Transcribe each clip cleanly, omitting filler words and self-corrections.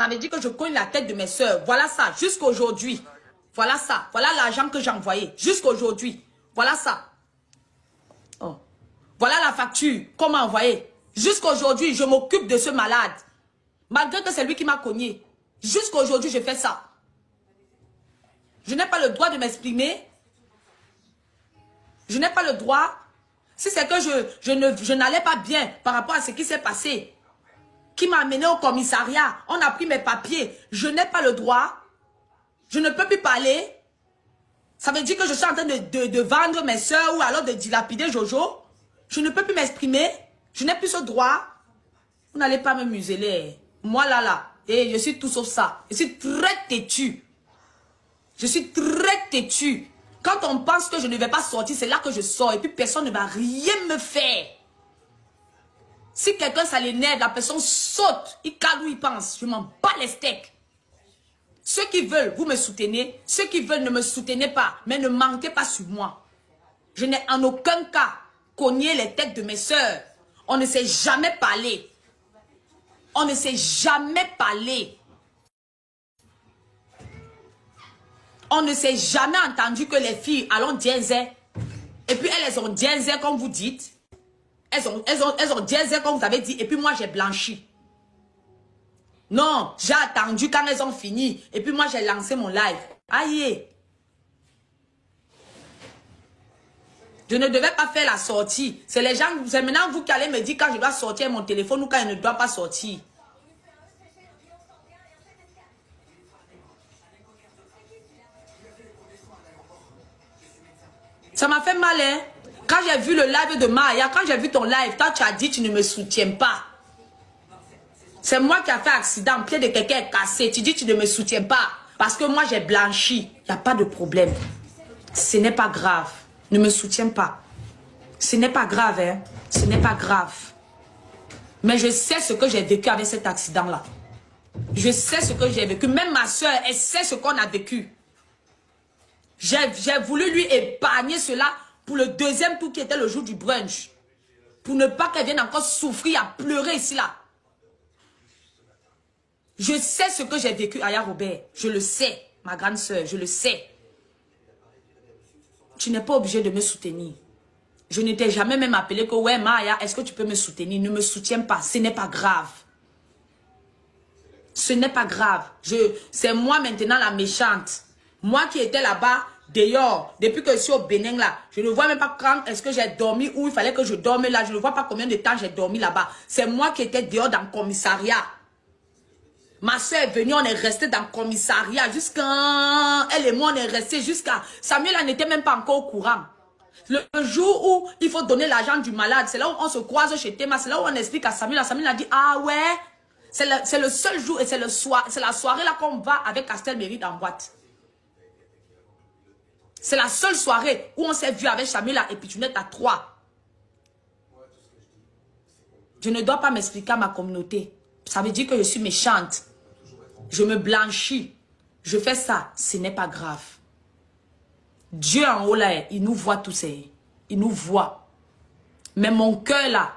veut dire que je cogne la tête de mes soeurs. Voilà ça, jusqu'à aujourd'hui. Voilà ça. Voilà l'argent que j'ai envoyé. Jusqu'à aujourd'hui. Voilà ça. Oh. Voilà la facture qu'on m'a envoyée. Jusqu'à aujourd'hui, je m'occupe de ce malade. Malgré que c'est lui qui m'a cogné. Jusqu'à aujourd'hui, je fais ça. Je n'ai pas le droit de m'exprimer. Je n'ai pas le droit. Si c'est que je n'allais pas bien par rapport à ce qui s'est passé, qui m'a amené au commissariat, on a pris mes papiers, je n'ai pas le droit. Je ne peux plus parler. Ça veut dire que je suis en train de vendre mes soeurs ou alors de dilapider Jojo. Je ne peux plus m'exprimer. Je n'ai plus ce droit. Vous n'allez pas me museler. Moi là. Et je suis tout sauf ça. Je suis très têtu. Je suis très têtu. Quand on pense que je ne vais pas sortir, c'est là que je sors. Et puis personne ne va rien me faire. Si quelqu'un ça l'énerve, la personne saute. Il cale où il pense. Je m'en bats les steaks. Ceux qui veulent, vous me soutenez. Ceux qui veulent, ne me soutenez pas. Mais ne manquez pas sur moi. Je n'ai en aucun cas cogné les têtes de mes soeurs. On ne s'est jamais parlé. On ne s'est jamais parlé. On ne s'est jamais entendu que les filles allons dienzer. Et puis elles ont dienzer comme vous dites. Elles ont dienzer comme vous avez dit. Et puis moi j'ai blanchi. Non, j'ai attendu quand elles ont fini. Et puis moi j'ai lancé mon live. Aïe. Je ne devais pas faire la sortie. C'est les gens, c'est maintenant vous qui allez me dire quand je dois sortir mon téléphone ou quand je ne dois pas sortir. Ça m'a fait mal, hein. Quand j'ai vu le live de Maya, quand j'ai vu ton live, toi tu as dit tu ne me soutiens pas. C'est moi qui ai fait accident, pied de quelqu'un est cassé. Tu dis tu ne me soutiens pas. Parce que moi j'ai blanchi. Il n'y a pas de problème. Ce n'est pas grave. Ne me soutiens pas. Ce n'est pas grave, hein. Ce n'est pas grave. Mais je sais ce que j'ai vécu avec cet accident-là. Je sais ce que j'ai vécu. Même ma soeur, elle sait ce qu'on a vécu. J'ai voulu lui épargner cela pour le deuxième tour qui était le jour du brunch. Pour ne pas qu'elle vienne encore souffrir, à pleurer ici, là. Je sais ce que j'ai vécu, Aya Robert. Je le sais, ma grande soeur, je le sais. Tu n'es pas obligé de me soutenir. Je ne t'ai jamais même appelé que, ouais, Maya, est-ce que tu peux me soutenir? Ne me soutiens pas, ce n'est pas grave. Ce n'est pas grave. C'est moi maintenant la méchante. Moi qui étais là-bas, dehors, depuis que je suis au Bénin là, je ne vois même pas quand est-ce que j'ai dormi, où il fallait que je dorme là, je ne vois pas combien de temps j'ai dormi là-bas. C'est moi qui étais dehors dans le commissariat. Ma soeur est venue, on est resté dans le commissariat jusqu'à... Elle et moi, on est resté jusqu'à... Samuel n'était même pas encore au courant. Le jour où il faut donner l'argent du malade, c'est là où on se croise chez Théma, c'est là où on explique à Samuel. Samuel a dit, ah ouais, c'est le seul jour et c'est la soirée là qu'on va avec Castel Mérite en boîte. C'est la seule soirée où on s'est vu avec Samuel et puis tu n'es à 3. Je ne dois pas m'expliquer à ma communauté. Ça veut dire que je suis méchante. Je me blanchis. Je fais ça. Ce n'est pas grave. Dieu en haut là, il nous voit tous. Il nous voit. Mais mon cœur là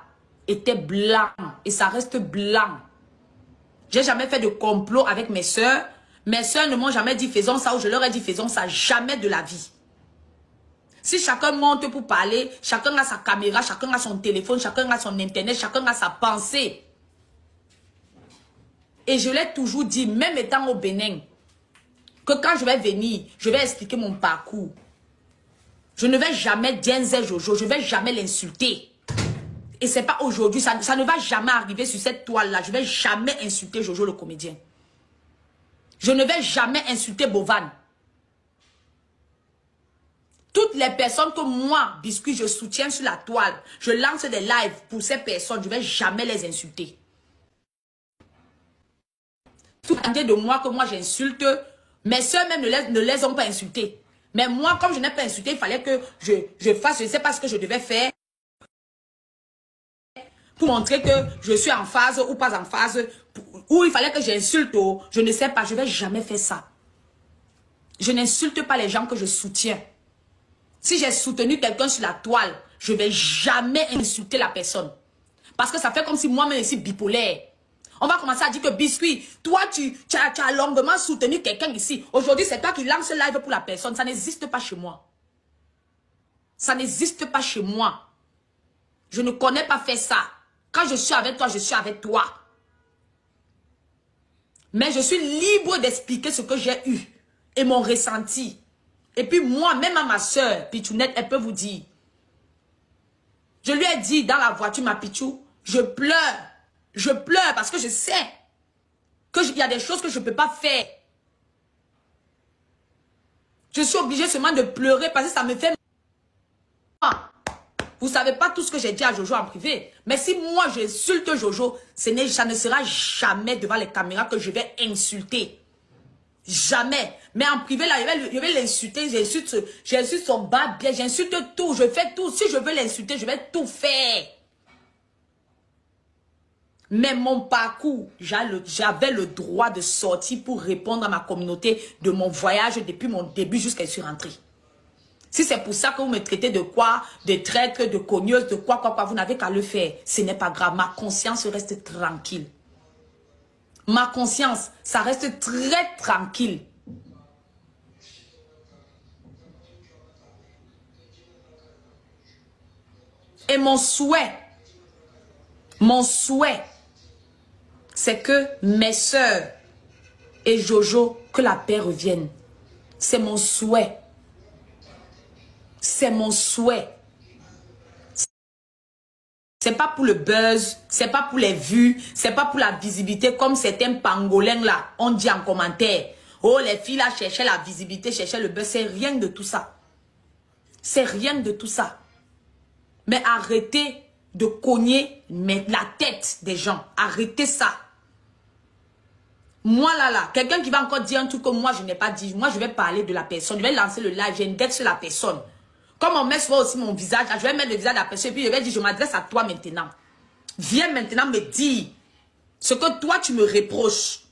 était blanc. Et ça reste blanc. J'ai jamais fait de complot avec mes soeurs. Mes soeurs ne m'ont jamais dit faisons ça ou je leur ai dit faisons ça. Jamais de la vie. Si chacun monte pour parler, chacun a sa caméra, chacun a son téléphone, chacun a son internet, chacun a sa pensée. Et je l'ai toujours dit, même étant au Bénin, que quand je vais venir, je vais expliquer mon parcours. Je ne vais jamais dienzer Jojo, je ne vais jamais l'insulter. Et c'est pas aujourd'hui, ça ne va jamais arriver sur cette toile-là. Je ne vais jamais insulter Jojo le comédien. Je ne vais jamais insulter Bovan. Toutes les personnes que moi, Biscuit, je soutiens sur la toile, je lance des lives pour ces personnes, je ne vais jamais les insulter. Tout le de moi que moi j'insulte, mes soeurs même ne les ont pas insultées. Mais moi, comme je n'ai pas insulté, il fallait que je fasse, je ne sais pas ce que je devais faire pour montrer que je suis en phase ou pas en phase, ou il fallait que j'insulte, je ne sais pas, je ne vais jamais faire ça. Je n'insulte pas les gens que je soutiens. Si j'ai soutenu quelqu'un sur la toile, je ne vais jamais insulter la personne. Parce que ça fait comme si moi-même je suis bipolaire. On va commencer à dire que Biscuit, toi, tu as longuement soutenu quelqu'un ici. Aujourd'hui, c'est toi qui lance le live pour la personne. Ça n'existe pas chez moi. Ça n'existe pas chez moi. Je ne connais pas faire ça. Quand je suis avec toi, je suis avec toi. Mais je suis libre d'expliquer ce que j'ai eu et mon ressenti. Et puis moi, même à ma soeur, Pichounette, elle peut vous dire. Je lui ai dit dans la voiture, ma Pichou, je pleure. Je pleure parce que je sais qu'il y a des choses que je ne peux pas faire. Je suis obligée seulement de pleurer parce que ça me fait mal. Vous ne savez pas tout ce que j'ai dit à Jojo en privé. Mais si moi j'insulte Jojo, ça ne sera jamais devant les caméras que je vais insulter. Jamais. Mais en privé, là, je vais l'insulter. J'insulte son bas bien. J'insulte tout. Je fais tout. Si je veux l'insulter, je vais tout faire. Mais mon parcours, j'avais le droit de sortir pour répondre à ma communauté de mon voyage depuis mon début jusqu'à ce que je suis rentrée. Si c'est pour ça que vous me traitez de quoi, de traître, de cogneuse, de quoi, vous n'avez qu'à le faire. Ce n'est pas grave. Ma conscience reste tranquille. Ma conscience, ça reste très tranquille. Et mon souhait, c'est que mes soeurs et Jojo, que la paix revienne. C'est mon souhait. C'est mon souhait. C'est pas pour le buzz, c'est pas pour les vues, c'est pas pour la visibilité comme certains pangolins là, on dit en commentaire. Oh, les filles là cherchaient la visibilité, cherchaient le buzz. C'est rien de tout ça. C'est rien de tout ça. Mais arrêtez de cogner la tête des gens. Arrêtez ça. Moi là, quelqu'un qui va encore dire un truc que moi je n'ai pas dit. Moi je vais parler de la personne. Je vais lancer le live, j'indexe la personne. Comme on met souvent aussi mon visage, je vais mettre le visage de la personne et puis je vais dire, je m'adresse à toi maintenant. Viens maintenant me dire ce que toi tu me reproches.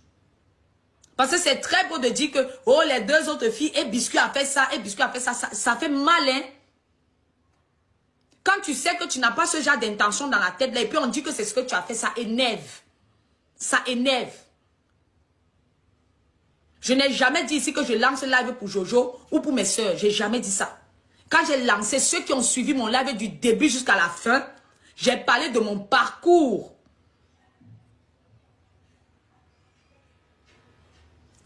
Parce que c'est très beau de dire que, oh, les deux autres filles, et Biscuit a fait ça, et Biscuit a fait ça, ça fait mal, hein. Quand tu sais que tu n'as pas ce genre d'intention dans la tête, là, et puis on dit que c'est ce que tu as fait, ça énerve. Ça énerve. Je n'ai jamais dit ici que je lance le live pour Jojo ou pour mes soeurs. J'ai jamais dit ça. Quand j'ai lancé, ceux qui ont suivi mon live du début jusqu'à la fin, j'ai parlé de mon parcours.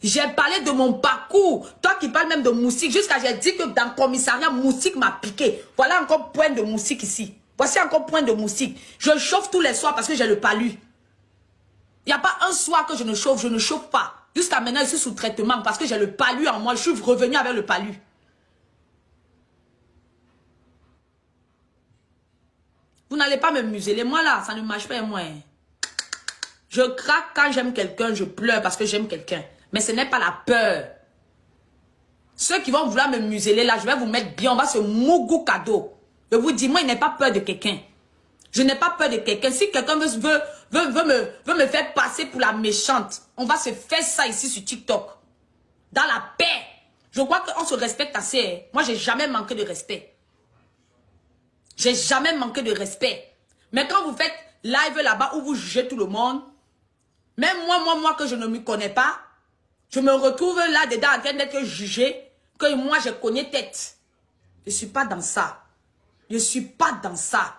J'ai parlé de mon parcours. Toi qui parles même de moustique, jusqu'à j'ai dit que dans le commissariat, moustique m'a piqué. Voilà encore point de moustique ici. Voici encore point de moustique. Je chauffe tous les soirs parce que j'ai le palu. Il n'y a pas un soir que je ne chauffe pas. Jusqu'à maintenant, je suis sous traitement parce que j'ai le palu en moi. Je suis revenu avec le palu. Vous n'allez pas me museler. Moi là, ça ne marche pas moi. Je craque quand j'aime quelqu'un, je pleure parce que j'aime quelqu'un. Mais ce n'est pas la peur. Ceux qui vont vouloir me museler là, je vais vous mettre bien. On va se mougou cadeau. Je vous dis, moi, je n'ai pas peur de quelqu'un. Je n'ai pas peur de quelqu'un. Si quelqu'un veut me faire passer pour la méchante, on va se faire ça ici sur TikTok. Dans la paix. Je crois qu'on se respecte assez. Moi, j'ai jamais manqué de respect. J'ai jamais manqué de respect. Mais quand vous faites live là-bas où vous jugez tout le monde, même moi que je ne me connais pas, je me retrouve là-dedans en train d'être jugé, que moi je connais tête. Je ne suis pas dans ça. Je ne suis pas dans ça.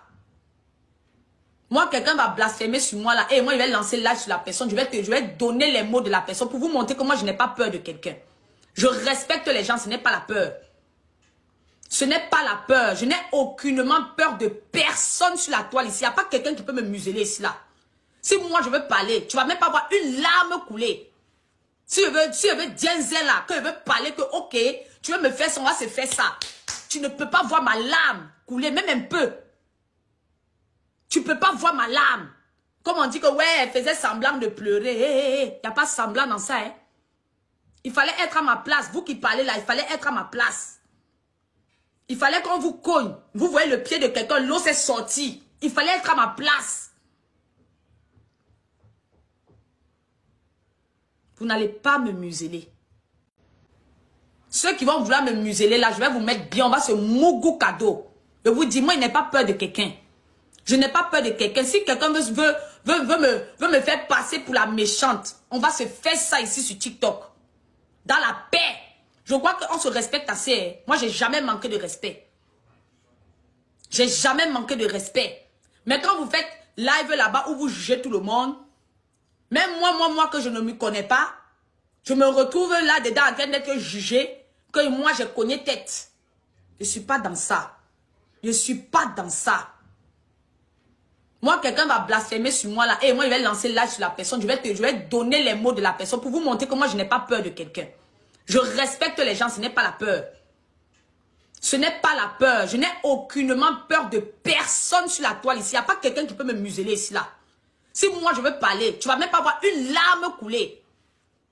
Moi, quelqu'un va blasphémer sur moi là, et moi je vais lancer live sur la personne, je vais donner les mots de la personne pour vous montrer que moi je n'ai pas peur de quelqu'un. Je respecte les gens, ce n'est pas la peur. Ce n'est pas la peur. Je n'ai aucunement peur de personne sur la toile ici. Il n'y a pas quelqu'un qui peut me museler ici là. Si moi je veux parler, tu ne vas même pas voir une larme couler. Si je veux Dienzel là, que je veux parler, que ok, tu veux me faire ça, on va se faire ça. Tu ne peux pas voir ma larme couler, même un peu. Tu ne peux pas voir ma larme. Comme on dit que ouais, elle faisait semblant de pleurer. Il n'y a pas semblant dans ça. Hein. Il fallait être à ma place. Vous qui parlez là, il fallait être à ma place. Il fallait qu'on vous cogne. Vous voyez le pied de quelqu'un, l'eau s'est sortie. Il fallait être à ma place. Vous n'allez pas me museler. Ceux qui vont vouloir me museler là, je vais vous mettre bien. On va se mougou cadeau. Je vous dis, moi, je n'ai pas peur de quelqu'un. Je n'ai pas peur de quelqu'un. Si quelqu'un veut veut me faire passer pour la méchante. On va se faire ça ici sur TikTok. Dans la paix. Je crois qu'on se respecte assez. Moi, j'ai jamais manqué de respect. J'ai jamais manqué de respect. Mais quand vous faites live là-bas où vous jugez tout le monde, même moi que je ne me connais pas, je me retrouve là-dedans en train d'être jugé, que moi, je connais tête. Je ne suis pas dans ça. Je ne suis pas dans ça. Moi, quelqu'un va blasphémer sur moi là, et moi, je vais lancer live sur la personne, je vais donner les mots de la personne pour vous montrer que moi, je n'ai pas peur de quelqu'un. Je respecte les gens, ce n'est pas la peur. Ce n'est pas la peur. Je n'ai aucunement peur de personne sur la toile ici. Il n'y a pas quelqu'un qui peut me museler ici là. Si moi, je veux parler, tu ne vas même pas voir une larme couler.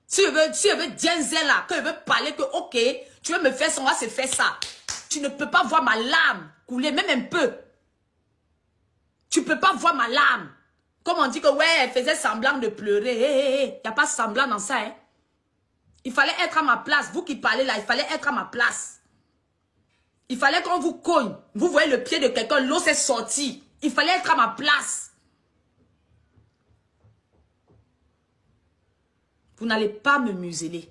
Si je veux dire là, que je veux parler, que ok, tu veux me faire ça, on va se faire ça. Tu ne peux pas voir ma larme couler, même un peu. Tu ne peux pas voir ma larme. Comme on dit que ouais, elle faisait semblant de pleurer. Il n'y a pas semblant dans ça. Hein. Il fallait être à ma place. Vous qui parlez là, il fallait être à ma place. Il fallait qu'on vous cogne. Vous voyez le pied de quelqu'un, l'eau s'est sortie. Il fallait être à ma place. Vous n'allez pas me museler.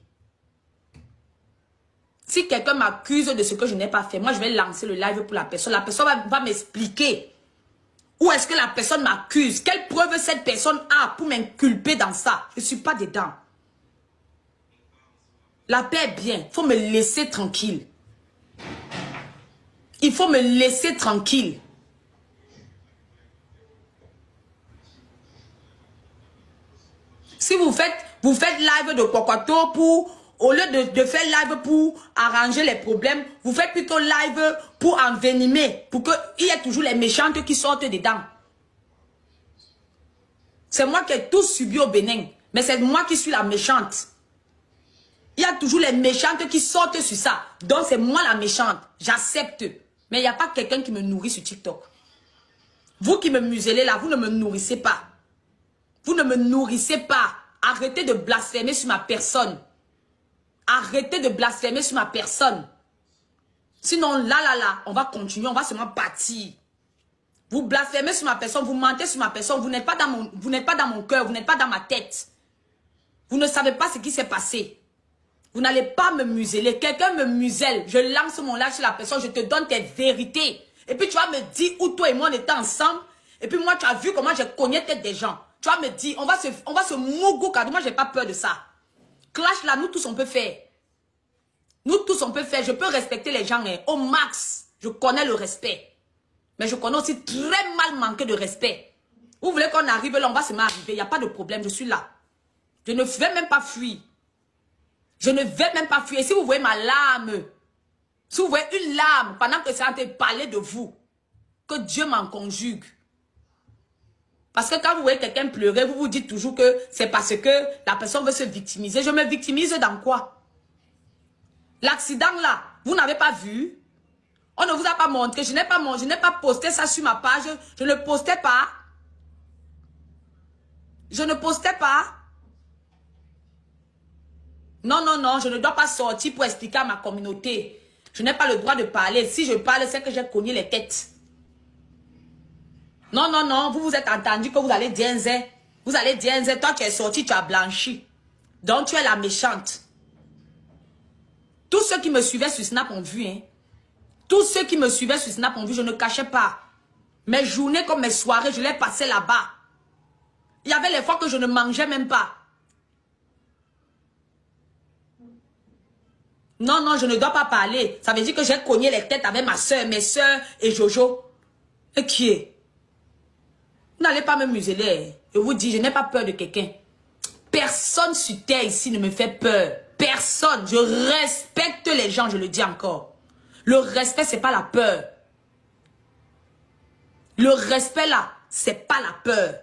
Si quelqu'un m'accuse de ce que je n'ai pas fait, moi je vais lancer le live pour la personne. La personne va m'expliquer. Où est-ce que la personne m'accuse? Quelle preuve cette personne a pour m'inculper dans ça? Je ne suis pas dedans. La paix est bien. Il faut me laisser tranquille. Il faut me laisser tranquille. Si vous faites live de Kokoto pour, au lieu de faire live pour arranger les problèmes, vous faites plutôt live pour envenimer, pour qu'il y ait toujours les méchantes qui sortent dedans. C'est moi qui ai tout subi au Bénin, mais c'est moi qui suis la méchante. Il y a toujours les méchantes qui sortent sur ça. Donc c'est moi la méchante. J'accepte. Mais il n'y a pas quelqu'un qui me nourrit sur TikTok. Vous qui me muselez là, vous ne me nourrissez pas. Vous ne me nourrissez pas. Arrêtez de blasphémer sur ma personne. Arrêtez de blasphémer sur ma personne. Sinon, là, on va continuer, on va seulement partir. Vous blasphémez sur ma personne, vous mentez sur ma personne, vous n'êtes pas dans mon cœur, vous n'êtes pas dans ma tête. Vous ne savez pas ce qui s'est passé. Vous n'allez pas me museler. Quelqu'un me muselle, je lance mon live sur la personne, je te donne tes vérités. Et puis tu vas me dire où toi et moi on était ensemble. Et puis moi, tu as vu comment j'ai cogné tête des gens. Tu vas me dire, on va se mougou, car moi, j'ai pas peur de ça. Clash là, nous tous, on peut faire. Nous tous, on peut faire. Je peux respecter les gens hein, au max. Je connais le respect. Mais je connais aussi très mal manquer de respect. Vous voulez qu'on arrive là, on va se m'arriver. Il n'y a pas de problème, je suis là. Je ne vais même pas fuir. Je ne vais même pas fuir. Et si vous voyez ma larme, si vous voyez une larme pendant que c'est en train de parler de vous, que Dieu m'en conjugue. Parce que quand vous voyez quelqu'un pleurer, vous vous dites toujours que c'est parce que la personne veut se victimiser. Je me victimise dans quoi? L'accident là, vous n'avez pas vu? On ne vous a pas montré. Je n'ai pas posté ça sur ma page. Je ne postais pas. Je ne postais pas. Non, non, non, je ne dois pas sortir pour expliquer à ma communauté. Je n'ai pas le droit de parler. Si je parle, c'est que j'ai cogné les têtes. Non, non, non, vous vous êtes entendu que vous allez dire, vous allez dire, toi tu es sorti, tu as blanchi. Donc tu es la méchante. Tous ceux qui me suivaient sur Snap ont vu, hein. Tous ceux qui me suivaient sur Snap ont vu, je ne cachais pas. Mes journées comme mes soirées, je les passais là-bas. Il y avait les fois que je ne mangeais même pas. Non, non, je ne dois pas parler. Ça veut dire que j'ai cogné les têtes avec ma soeur, mes soeurs et Jojo. Et qui est? Vous n'allez pas me museler. Je vous dis, je n'ai pas peur de quelqu'un. Personne sur terre ici ne me fait peur. Personne. Je respecte les gens, je le dis encore. Le respect, c'est pas la peur. Le respect là, c'est pas la peur.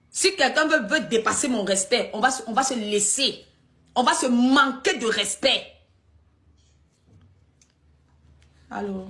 Si quelqu'un veut dépasser mon respect, on va se laisser. On va se manquer de respect. Allô?